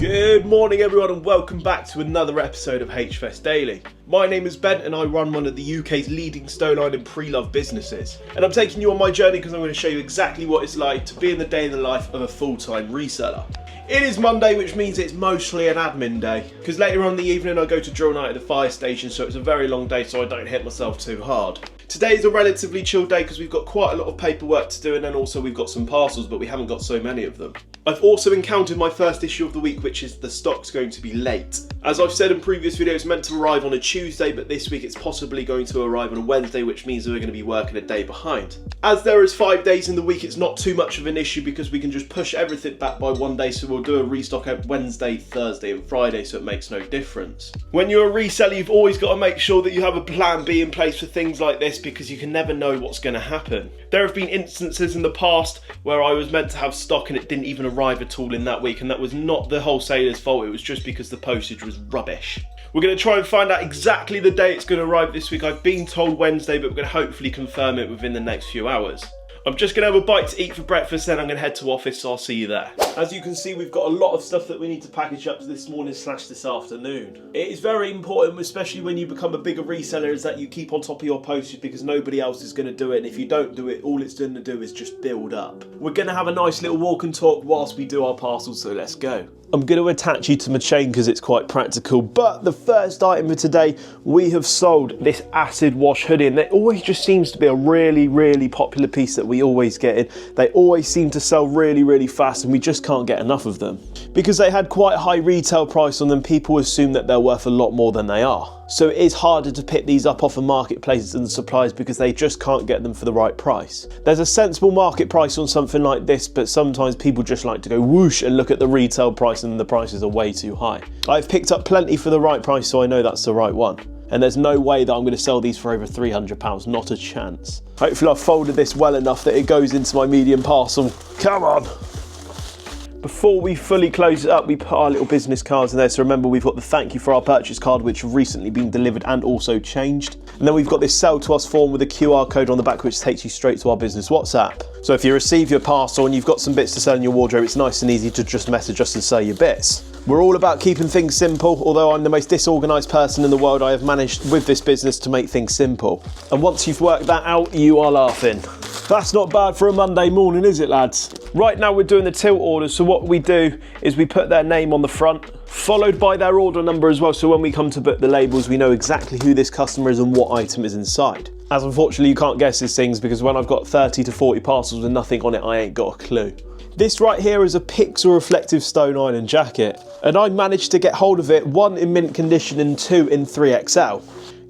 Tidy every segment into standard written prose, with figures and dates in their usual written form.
Good morning everyone and welcome back to another episode of HFS Daily. My name is Ben and I run one of the UK's leading stone iron and pre-loved businesses. And I'm taking you on my journey because I'm going to show you exactly what it's like to be in the day in the life of a full-time reseller. It is Monday, which means it's mostly an admin day, because later on in the evening I go to drill night at the fire station, so it's a very long day so I don't hit myself too hard. Today is a relatively chill day because we've got quite a lot of paperwork to do, and then also we've got some parcels, but we haven't got so many of them. I've also encountered my first issue of the week, which is the stock's going to be late. As I've said in previous videos, it's meant to arrive on a Tuesday, but this week it's possibly going to arrive on a Wednesday, which means we're going to be working a day behind. As there is 5 days in the week, it's not too much of an issue because we can just push everything back by 1 day, so we'll do a restock on Wednesday, Thursday and Friday, so it makes no difference. When you're a reseller, you've always got to make sure that you have a plan B in place for things like this because you can never know what's going to happen. There have been instances in the past where I was meant to have stock and it didn't even arrive at all in that week, and that was not the wholesaler's fault, it was just because the postage was rubbish. We're going to try and find out exactly the day it's going to arrive this week. I've been told Wednesday, but we're going to hopefully confirm it within the next few hours. I'm just going to have a bite to eat for breakfast, then I'm going to head to office, so I'll see you there. As you can see, we've got a lot of stuff that we need to package up this morning / this afternoon. It is very important, especially when you become a bigger reseller, is that you keep on top of your postage because nobody else is going to do it, and if you don't do it, all it's going to do is just build up. We're going to have a nice little walk and talk whilst we do our parcels, so let's go. I'm going to attach you to my chain because it's quite practical, but the first item for today, we have sold this acid wash hoodie, and it always just seems to be a really popular piece that we always get in. They always seem to sell really fast, and we just can't get enough of them. Because they had quite a high retail price on them, people assume that they're worth a lot more than they are. So it is harder to pick these up off of marketplaces and suppliers because they just can't get them for the right price. There's a sensible market price on something like this, but sometimes people just like to go whoosh and look at the retail price and the prices are way too high. I've picked up plenty for the right price, so I know that's the right one. And there's no way that I'm going to sell these for over £300, not a chance. Hopefully I've folded this well enough that it goes into my medium parcel. Come on! Before we fully close it up, we put our little business cards in there. So remember, we've got the thank you for our purchase card, which have recently been delivered and also changed. And then we've got this sell to us form with a QR code on the back, which takes you straight to our business WhatsApp. So if you receive your parcel and you've got some bits to sell in your wardrobe, it's nice and easy to just message us and sell your bits. We're all about keeping things simple. Although I'm the most disorganised person in the world, I have managed with this business to make things simple. And once you've worked that out, you are laughing. That's not bad for a Monday morning, is it, lads? Right now we're doing the tilt orders, so what we do is we put their name on the front, followed by their order number as well, so when we come to book the labels, we know exactly who this customer is and what item is inside. As unfortunately you can't guess these things, because when I've got 30 to 40 parcels with nothing on it, I ain't got a clue. This right here is a pixel reflective stone iron jacket, and I managed to get hold of it, 1 in mint condition and 2 in 3XL.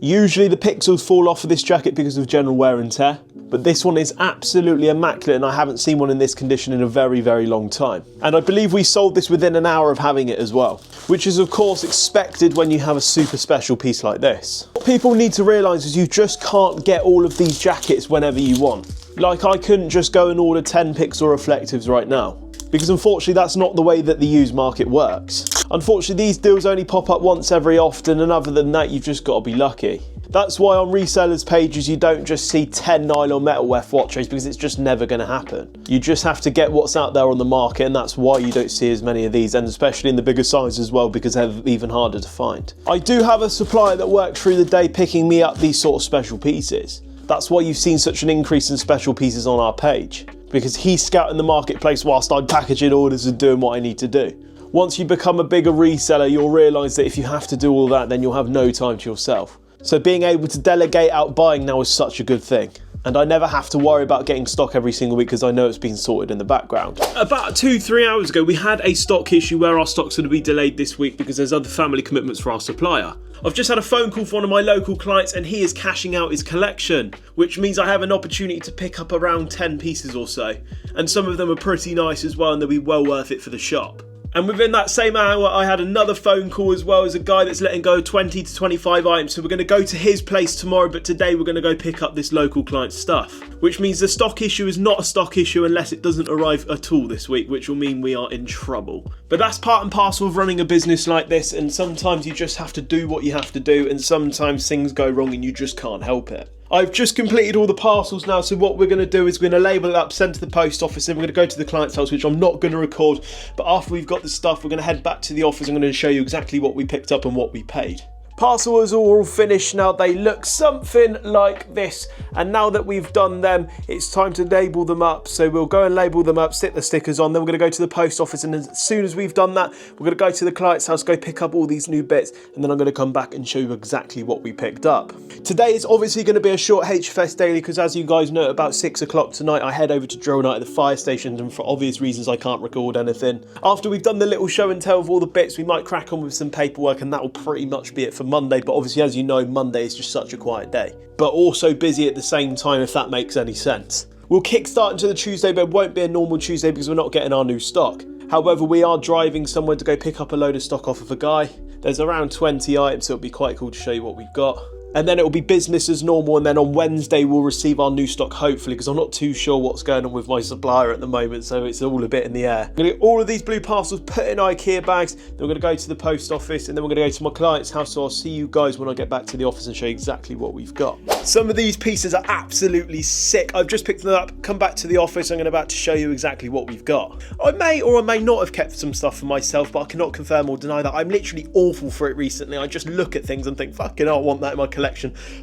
Usually the pixels fall off of this jacket because of general wear and tear, but this one is absolutely immaculate and I haven't seen one in this condition in a very long time. And I believe we sold this within an hour of having it as well, which is of course expected when you have a super special piece like this. What people need to realise is you just can't get all of these jackets whenever you want. Like, I couldn't just go and order 10 pixel reflectives right now, because unfortunately that's not the way that the used market works. Unfortunately these deals only pop up once every often, and other than that you've just got to be lucky. That's why on resellers pages you don't just see 10 nylon metal wear watch trays, because it's just never going to happen. You just have to get what's out there on the market, and that's why you don't see as many of these, and especially in the bigger size as well, because they're even harder to find. I do have a supplier that works through the day picking me up these sort of special pieces. That's why you've seen such an increase in special pieces on our page, because he's scouting the marketplace whilst I'm packaging orders and doing what I need to do. Once you become a bigger reseller, you'll realise that if you have to do all that, then you'll have no time to yourself. So being able to delegate out buying now is such a good thing. And I never have to worry about getting stock every single week because I know it's been sorted in the background. About 2-3 hours ago, we had a stock issue where our stock's going to be delayed this week because there's other family commitments for our supplier. I've just had a phone call from one of my local clients and he is cashing out his collection, which means I have an opportunity to pick up around 10 pieces or so. And some of them are pretty nice as well, and they'll be well worth it for the shop. And within that same hour, I had another phone call as well as a guy that's letting go 20 to 25 items. So we're going to go to his place tomorrow, but today we're going to go pick up this local client's stuff. Which means the stock issue is not a stock issue unless it doesn't arrive at all this week, which will mean we are in trouble. But that's part and parcel of running a business like this, and sometimes you just have to do what you have to do, and sometimes things go wrong and you just can't help it. I've just completed all the parcels now, so what we're going to do is we're going to label it up, send to the post office, and we're going to go to the client's house, which I'm not going to record, but after we've got the stuff, we're going to head back to the office. I'm going to show you exactly what we picked up and what we paid. Parcels are all finished now. They look something like this, and now that we've done them, it's time to label them up. So we'll go and label them up, stick the stickers on, then we're going to go to the post office, and as soon as we've done that, we're going to go to the client's house, go pick up all these new bits, and then I'm going to come back and show you exactly what we picked up. Today is obviously going to be a short HFS Daily because, as you guys know, about 6 o'clock tonight I head over to drill night at the fire station, and for obvious reasons I can't record anything. After we've done the little show and tell of all the bits, we might crack on with some paperwork, and that will pretty much be it for Monday. But obviously, as you know, Monday is just such a quiet day, but also busy at the same time, if that makes any sense. We'll kickstart into the Tuesday, but it won't be a normal Tuesday because we're not getting our new stock. However, we are driving somewhere to go pick up a load of stock off of a guy. There's around 20 items, so it'll be quite cool to show you what we've got. And then it'll be business as normal, and then on Wednesday we'll receive our new stock, hopefully, because I'm not too sure what's going on with my supplier at the moment, so it's all a bit in the air. I'm going to get all of these blue parcels put in IKEA bags, then we're going to go to the post office, and then we're going to go to my client's house, so I'll see you guys when I get back to the office and show you exactly what we've got. Some of these pieces are absolutely sick. I've just picked them up, come back to the office, I'm about to show you exactly what we've got. I may or I may not have kept some stuff for myself, but I cannot confirm or deny that. I'm literally awful for it recently. I just look at things and think, fucking hell, I want that in my collection.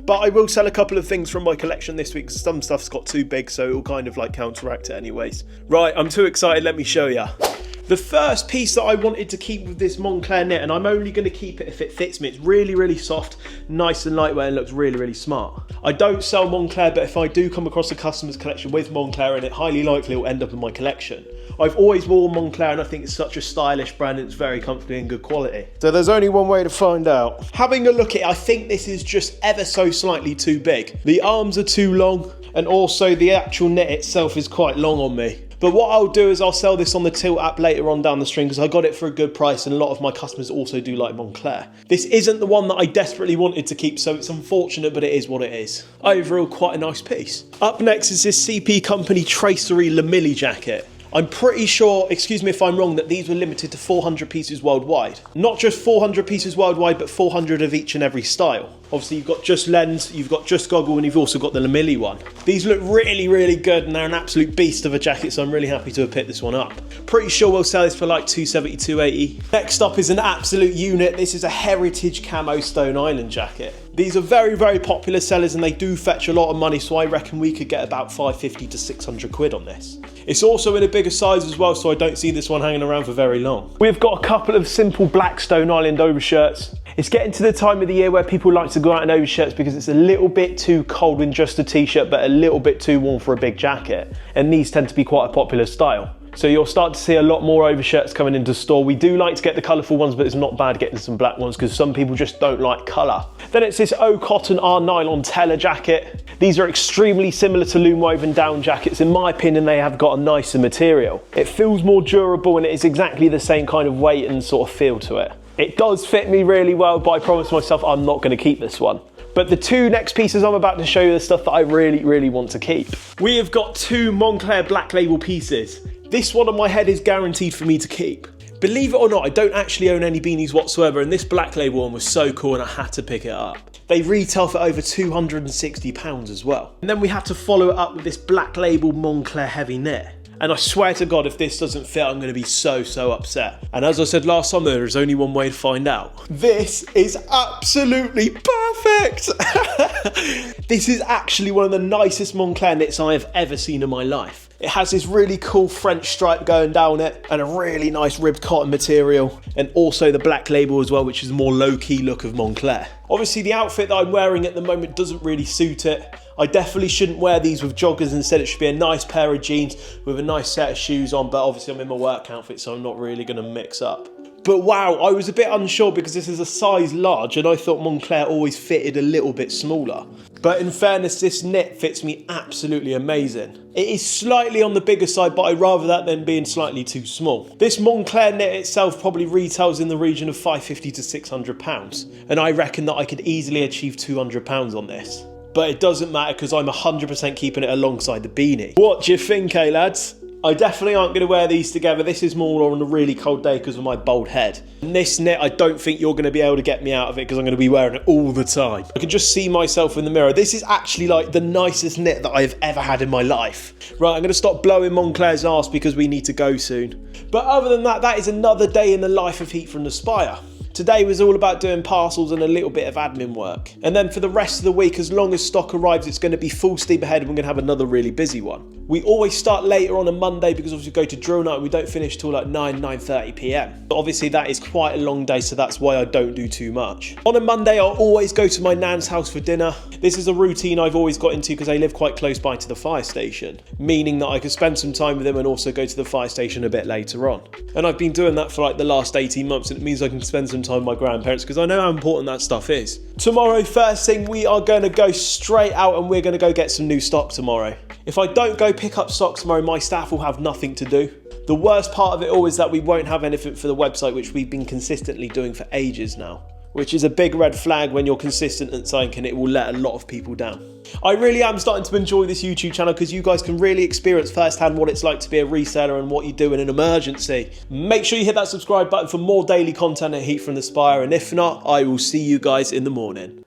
But I will sell a couple of things from my collection this week because some stuff's got too big, so it'll kind of like counteract it anyways. Right, I'm too excited, let me show you. The first piece that I wanted to keep with this Moncler knit, and I'm only going to keep it if it fits me. It's really, really soft, nice and lightweight, and looks really, really smart. I don't sell Moncler, but if I do come across a customer's collection with Moncler in it, highly likely it will end up in my collection. I've always worn Moncler, and I think it's such a stylish brand, and it's very comfortable and good quality. So there's only one way to find out. Having a look at it, I think this is just ever so slightly too big. The arms are too long, and also the actual knit itself is quite long on me. But what I'll do is I'll sell this on the Tilt app later on down the stream because I got it for a good price, and a lot of my customers also do like Moncler. This isn't the one that I desperately wanted to keep, so it's unfortunate, but it is what it is. Overall, quite a nice piece. Up next is this CP Company Tracery Lamilli jacket. I'm pretty sure, excuse me if I'm wrong, that these were limited to 400 pieces worldwide. Not just 400 pieces worldwide, but 400 of each and every style. Obviously, you've got just lens, you've got just goggle, and you've also got the Lamilli one. These look really, really good, and they're an absolute beast of a jacket, so I'm really happy to have picked this one up. Pretty sure we'll sell this for like $270, $280. Next up is an absolute unit. This is a Heritage Camo Stone Island jacket. These are very, very popular sellers, and they do fetch a lot of money, so I reckon we could get about 550 to 600 quid on this. It's also in a bigger size as well, so I don't see this one hanging around for very long. We've got a couple of simple black Stone Island overshirts. It's getting to the time of the year where people like to go out in overshirts because it's a little bit too cold in just a t-shirt, but a little bit too warm for a big jacket. And these tend to be quite a popular style. So you'll start to see a lot more overshirts coming into store. We do like to get the colourful ones, but it's not bad getting some black ones because some people just don't like colour. Then it's this O Cotton R Nylon Teller jacket. These are extremely similar to loom woven down jackets. In my opinion, they have got a nicer material. It feels more durable, and it is exactly the same kind of weight and sort of feel to it. It does fit me really well, but I promised myself I'm not going to keep this one. But the two next pieces I'm about to show you are the stuff that I really, really want to keep. We have got two Moncler Black Label pieces. This one on my head is guaranteed for me to keep. Believe it or not, I don't actually own any beanies whatsoever, and this Black Label one was so cool and I had to pick it up. They retail for over £260 as well. And then we had to follow it up with this Black Label Moncler Heavy Knit. And I swear to God, if this doesn't fit, I'm going to be so upset. And as I said last time, there is only one way to find out. This is absolutely perfect. This is actually one of the nicest Moncler knits I have ever seen in my life. It has this really cool French stripe going down it and a really nice ribbed cotton material, and also the Black Label as well, which is a more low-key look of Moncler. Obviously, the outfit that I'm wearing at the moment doesn't really suit it. I definitely shouldn't wear these with joggers. Instead, it should be a nice pair of jeans with a nice set of shoes on, but obviously I'm in my work outfit, so I'm not really going to mix up. But wow, I was a bit unsure because this is a size large and I thought Moncler always fitted a little bit smaller. But in fairness, this knit fits me absolutely amazing. It is slightly on the bigger side, but I'd rather that than being slightly too small. This Moncler knit itself probably retails in the region of £550 to £600, and I reckon that I could easily achieve £200 on this. But it doesn't matter because I'm 100% keeping it alongside the beanie. What do you think, eh lads? I definitely aren't going to wear these together. This is more on a really cold day because of my bald head. And this knit, I don't think you're going to be able to get me out of it because I'm going to be wearing it all the time. I can just see myself in the mirror. This is actually like the nicest knit that I've ever had in my life. Right, I'm going to stop blowing Moncler's arse because we need to go soon. But other than that, that is another day in the life of Heat From The Spire. Today was all about doing parcels and a little bit of admin work. And then for the rest of the week, as long as stock arrives, it's going to be full steam ahead and we're going to have another really busy one. We always start later on a Monday because obviously we go to drill night and we don't finish till like 9:30 p.m. But obviously that is quite a long day, so that's why I don't do too much. On a Monday, I'll always go to my nan's house for dinner. This is a routine I've always got into because I live quite close by to the fire station, meaning that I can spend some time with them and also go to the fire station a bit later on. And I've been doing that for like the last 18 months, and it means I can spend some time with my grandparents because I know how important that stuff is. Tomorrow, first thing, we are going to go straight out and we're going to go get some new stock tomorrow. If I don't go pick up stock tomorrow, my staff will have nothing to do. The worst part of it all is that we won't have anything for the website, which we've been consistently doing for ages now, which is a big red flag when you're consistent at something and it will let a lot of people down. I really am starting to enjoy this YouTube channel because you guys can really experience firsthand what it's like to be a reseller and what you do in an emergency. Make sure you hit that subscribe button for more daily content at Heat From The Spire, and if not, I will see you guys in the morning.